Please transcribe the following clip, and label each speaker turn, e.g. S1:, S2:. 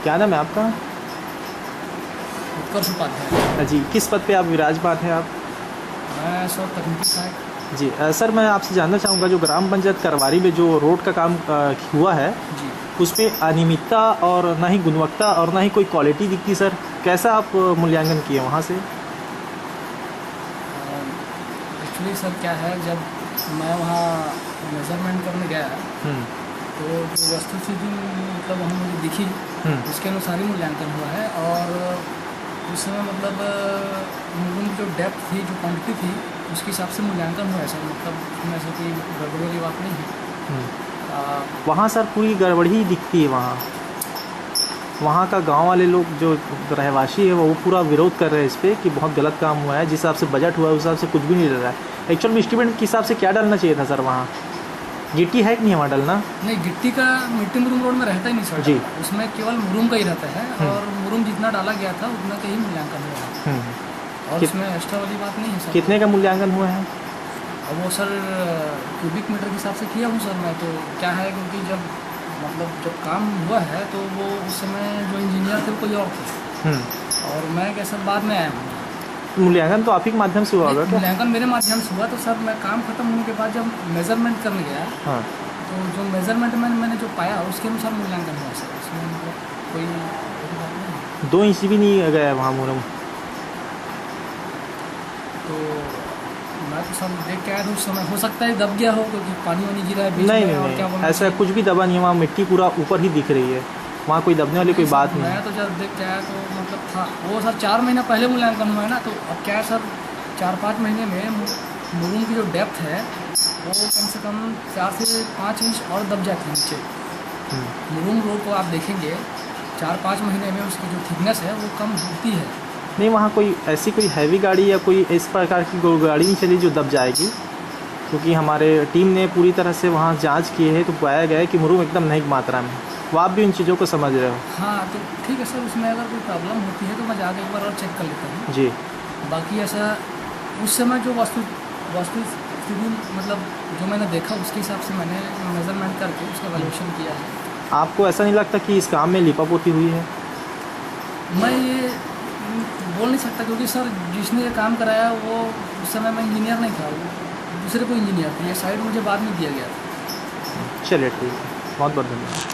S1: क्या नाम है आपका?
S2: उत्कर्ष उपाध्याय।
S1: जी, किस पद पे आप विराजमान हैं आप?
S2: मैं सर तकनीकी सहायक।
S1: जी सर, मैं आपसे जानना चाहूँगा जो ग्राम पंचायत करवारी में जो रोड का काम हुआ है
S2: जी।
S1: उसमें अनियमितता और ना ही गुणवत्ता और ना ही कोई क्वालिटी दिखती सर, कैसा आप मूल्यांकन किए वहाँ से?
S2: एक्चुअली सर क्या है, जब मैं वहाँ मेजरमेंट करने गया तो जो वस्तुस्थिति मतलब वहाँ मुझे दिखी उसके अनुसार ही मूल्यांकन हुआ है। और उस समय मतलब मुरुम जो डेप्थ थी, जो क्वांटिटी थी, उसके हिसाब से मूल्यांकन हुआ है सर। मतलब उसमें ऐसा कोई गड़बड़ी वाली बात नहीं है।
S1: वहाँ सर पूरी गड़बड़ी ही दिखती है। वहाँ का गांव वाले लोग जो रहवासी है वो पूरा विरोध कर रहे हैं इस पर कि बहुत गलत काम हुआ है। जिस हिसाब से बजट हुआ है उस हिसाब से कुछ भी नहीं डल रहा है। एक्चुअल में एस्टीमेट के हिसाब से क्या डालना चाहिए था सर? वहाँ गिट्टी है कि नहीं वहाँ डलना?
S2: नहीं, गिट्टी का मिट्टी मुरुम रोड में रहता ही नहीं सर जी। उसमें केवल मुरुम का ही रहता है और मुरुम जितना डाला गया था उतना का ही मूल्यांकन हुआ है। और उसमें एक्स्ट्रा वाली बात नहीं है सर।
S1: कितने का मूल्यांकन हुआ है?
S2: अब वो सर क्यूबिक मीटर के हिसाब से किया हूँ सर मैं। तो क्या है, क्योंकि जब काम हुआ है तो वो उस समय जो इंजीनियर थे वो कोई और थे और मैं क्या सर बाद में आया हूँ।
S1: मूल्यांकन तो आप ही के माध्यम से हुआ होगा क्या?
S2: मूल्यांकन मेरे माध्यम से हुआ। तो सर मैं काम खत्म होने के बाद जब मेजरमेंट करने गया तो जो मेजरमेंट में मैंने जो पाया उसके अनुसार मूल्यांकन हुआ सर। इसमें मतलब कोई बात नहीं।
S1: 2 इंच भी नहीं गया वहाँ मुरम?
S2: तो मैं तो सब देख के आया था उस समय। हो सकता है दब गया हो क्योंकि पानी वानी गिरा है बीच में।
S1: नहीं, ऐसा कुछ भी दबा नहीं है। वहाँ मिट्टी पूरा ऊपर ही दिख रही है। वहाँ कोई दबने वाली कोई बात नहीं है।
S2: मैं तो जब देख के आया तो मतलब था वो सर 4 महीना पहले मूल्यांकन हुआ है ना। तो अब क्या है सर, 4-5 महीने में मुरुम की जो डेप्थ है वो कम से कम 4 से 5 इंच और दब जाती है नीचे। मुरुम रोड को आप देखेंगे 4-5 महीने में उसकी जो थिकनेस है वो कम होती है।
S1: नहीं, वहाँ कोई ऐसी कोई हैवी गाड़ी या कोई इस प्रकार की गाड़ी नहीं चली जो दब जाएगी, क्योंकि हमारे टीम ने पूरी तरह से वहाँ जांच की है तो पाया गया है कि मुरुम एकदम नहीं मात्रा में। वो आप भी उन चीज़ों को समझ रहे हो?
S2: हाँ, तो ठीक है सर। उसमें अगर कोई प्रॉब्लम होती है तो मैं जाकर एक बार और चेक कर लेता हूँ
S1: जी।
S2: बाकी ऐसा उस समय जो वस्तु स्थिति मतलब जो मैंने देखा उसके हिसाब से मैंने मेजरमेंट करके उसका वैल्यूएशन किया है।
S1: आपको ऐसा नहीं लगता कि इस काम में लिपापोती हुई है?
S2: मैं ये बोल नहीं सकता क्योंकि सर जिसने ये काम कराया वो उस समय मैं इंजीनियर नहीं था, वो दूसरे कोई इंजीनियर थे। ये साइड मुझे बाद में दिया गया था।
S1: चलिए ठीक है, बहुत बहुत धन्यवाद।